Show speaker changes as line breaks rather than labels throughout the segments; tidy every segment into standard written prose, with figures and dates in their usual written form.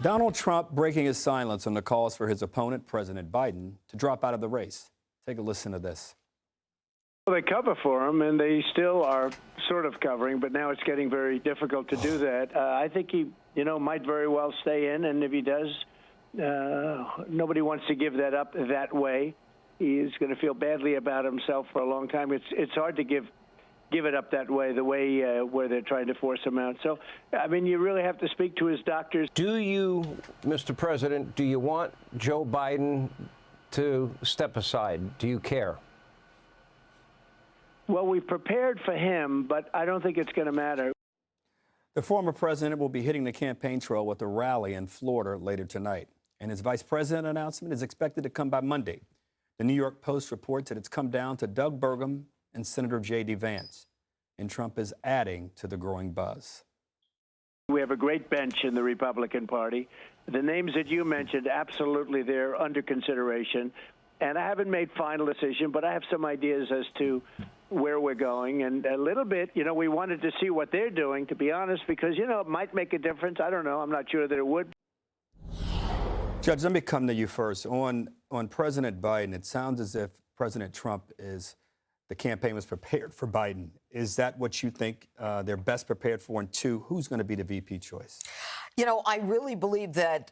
Donald Trump breaking his silence on the calls for his opponent, President Biden, to drop out of the race. Take a listen to this.
Well, they cover for him, and they still are sort of covering, but now it's getting very difficult to do that. I think he, might very well stay in, and if he does, nobody wants to give that up that way. He's going to feel badly about himself for a long time. It's hard to give it up that way, the way where they're trying to force him out. So, I mean, you really have to speak to his doctors.
Do you, Mr. President, do you want Joe Biden to step aside? Do you care?
Well, we've prepared for him, but I don't think it's going to matter.
The former president will be hitting the campaign trail with a rally in Florida later tonight, and his vice president announcement is expected to come by Monday. The New York Post reports that it's come down to Doug Burgum and Senator J.D. Vance, and Trump is adding to the growing buzz.
We have a great bench in the Republican Party. The names that you mentioned, absolutely, they're under consideration. And I haven't made final decision, but I have some ideas as to where we're going. And a little bit, we wanted to see what they're doing, to be honest, because, it might make a difference. I don't know. I'm not sure that it would.
Judge, let me come to you first. On President Biden, it sounds as if President Trump the campaign was prepared for Biden. Is that what you think they're best prepared for? And two, who's going to be the VP choice?
I really believe that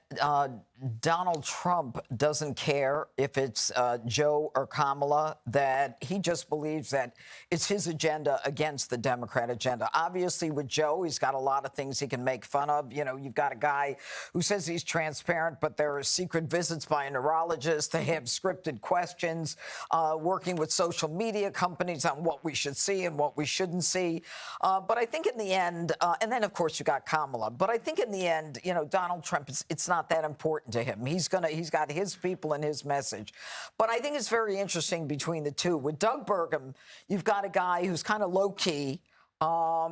Donald Trump doesn't care if it's Joe or Kamala, that he just believes that it's his agenda against the Democrat agenda. Obviously, with Joe, he's got a lot of things he can make fun of. You've got a guy who says he's transparent, but there are secret visits by a neurologist. They have scripted questions, working with social media companies on what we should see and what we shouldn't see. But I think in the end, and then, of course, you got Kamala. But I think in the end, Donald Trump, it's not that important to him. He's got his people and his message. But I think it's very interesting between the two. With Doug Burgum, you've got a guy who's kind of low key.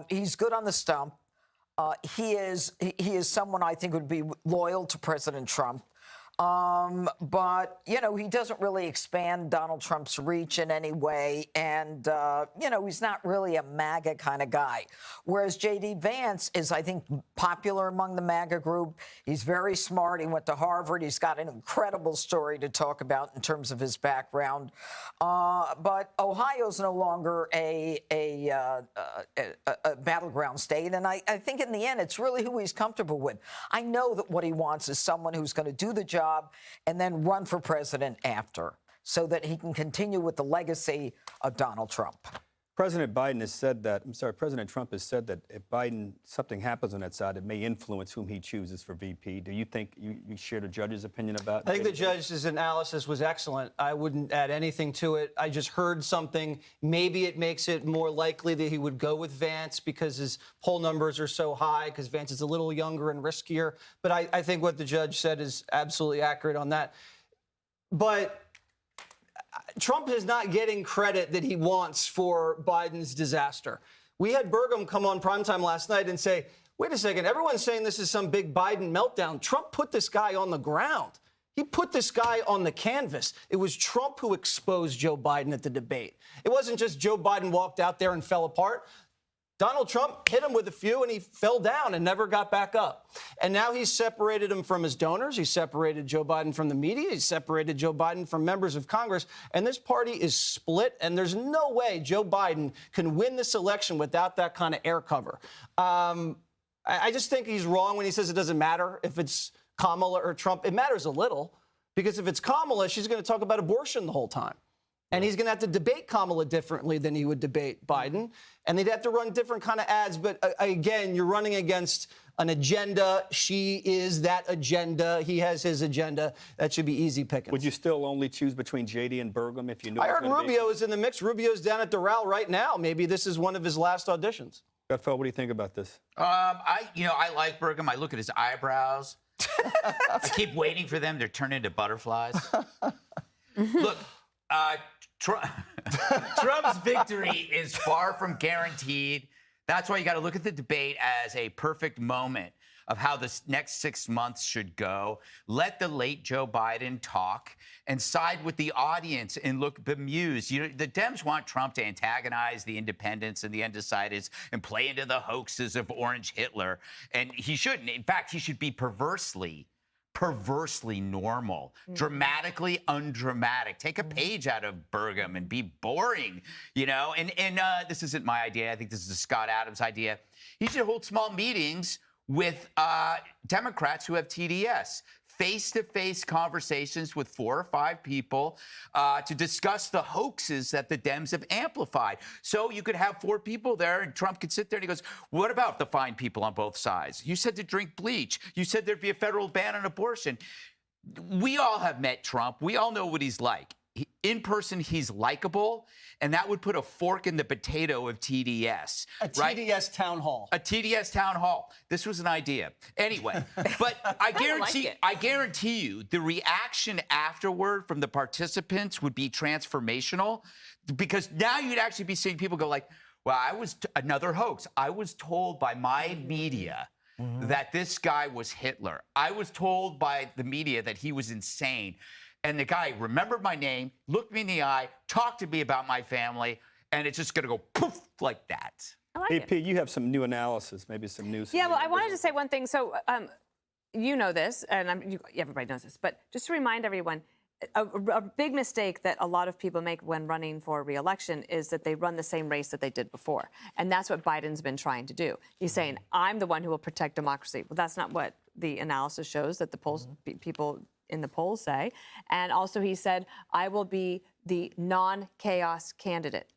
He's good on the stump. He is someone I think would be loyal to President Trump. But, he doesn't really expand Donald Trump's reach in any way. And, he's not really a MAGA kind of guy. Whereas J.D. Vance is, I think, popular among the MAGA group. He's very smart. He went to Harvard. He's got an incredible story to talk about in terms of his background. But Ohio's no longer a battleground state. And I think in the end, it's really who he's comfortable with. I know that what he wants is someone who's going to do the job and then run for president after, so that he can continue with the legacy of Donald Trump.
President Trump has said that if something happens on that side, it may influence whom he chooses for VP. Do you think you share the judge's opinion about that?
I think the judge's analysis was excellent. I wouldn't add anything to it. I just heard something. Maybe it makes it more likely that he would go with Vance because his poll numbers are so high, because Vance is a little younger and riskier. But I think what the judge said is absolutely accurate on that. But Trump is not getting credit that he wants for Biden's disaster. We had Burgum come on primetime last night and say, wait a second, everyone's saying this is some big Biden meltdown. Trump put this guy on the ground. He put this guy on the canvas. It was Trump who exposed Joe Biden at the debate. It wasn't just Joe Biden walked out there and fell apart. Donald Trump hit him with a few, and he fell down and never got back up. And now he's separated him from his donors. He's separated Joe Biden from the media. He's separated Joe Biden from members of Congress. And this party is split, and there's no way Joe Biden can win this election without that kind of air cover. I just think he's wrong when he says it doesn't matter if it's Kamala or Trump. It matters a little, because if it's Kamala, she's going to talk about abortion the whole time. And he's going to have to debate Kamala differently than he would debate Biden. And they'd have to run different kind of ads. But again, you're running against an agenda. She is that agenda. He has his agenda. That should be easy pickings.
Would you still only choose between J.D. and Burgum if you knew?
I heard Rubio is in the mix. Rubio's down at Doral right now. Maybe this is one of his last auditions.
Gutfeld, what do you think about this?
I like Burgum. I look at his eyebrows. I keep waiting for them to turn into butterflies. Look, Trump's victory is far from guaranteed. That's why you got to look at the debate as a perfect moment. of how this next 6 months should go. Let the late Joe Biden talk and side with the audience and look bemused. You know, the Dems want Trump to antagonize the independents and the undecideds and play into the hoaxes of Orange Hitler. And he shouldn't. In fact, he should be perversely normal, dramatically undramatic. Take a page out of Burgum and be boring, you know? And this isn't my idea. I think this is a Scott Adams idea. He should hold small meetings with Democrats who have TDS. Face-to-face conversations with 4 or 5 people to discuss the hoaxes that the Dems have amplified. So you could have 4 people there, and Trump could sit there and he goes, what about the fine people on both sides? You said to drink bleach. You said there'd be a federal ban on abortion. We all have met Trump. We all know what he's like. In person, he's likable, and that would put a fork in the potato of TDS.
A TDS town hall.
A TDS town hall. This was an idea. Anyway, but I guarantee you the reaction afterward from the participants would be transformational, because now you'd actually be seeing people go like, well, another hoax. I was told by my media that this guy was Hitler. I was told by the media that he was insane. And the guy remembered my name, looked me in the eye, talked to me about my family, and it's just going to go poof like that.
I like AP, you have some new analysis, maybe some news.
Yeah, well, I wanted to say one thing. So you know this, and everybody knows this, but just to remind everyone, a big mistake that a lot of people make when running for re-election is that they run the same race that they did before. And that's what Biden's been trying to do. He's saying, I'm the one who will protect democracy. Well, that's not what the analysis shows that the polls, people in the polls say. And also he said, I will be the non-chaos candidate.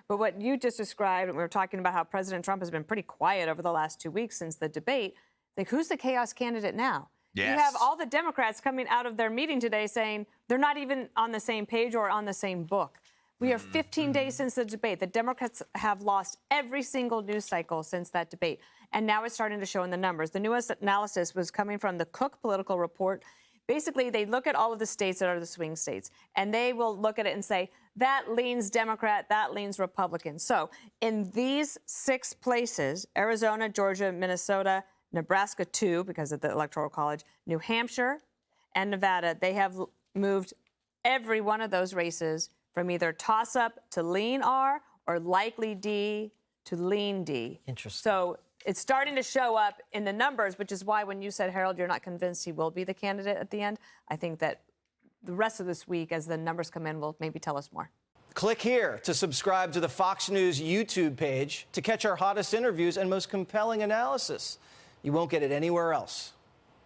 But what you just described, and we were talking about how President Trump has been pretty quiet over the last 2 weeks since the debate, like, who's the chaos candidate now?
Yes.
You have all the Democrats coming out of their meeting today saying they're not even on the same page or on the same book. We are 15 days since the debate. The Democrats have lost every single news cycle since that debate. And now it's starting to show in the numbers. The newest analysis was coming from the Cook Political Report. Basically, they look at all of the states that are the swing states, and they will look at it and say, that leans Democrat, that leans Republican. So in these 6 places, Arizona, Georgia, Minnesota, Nebraska 2, because of the Electoral College, New Hampshire, and Nevada, they have moved every one of those races from either toss-up to lean R or likely D to lean D.
Interesting.
So it's starting to show up in the numbers, which is why when you said, Harold, you're not convinced he will be the candidate at the end, I think that the rest of this week, as the numbers come in, will maybe tell us more.
Click here to subscribe to the Fox News YouTube page to catch our hottest interviews and most compelling analysis. You won't get it anywhere else.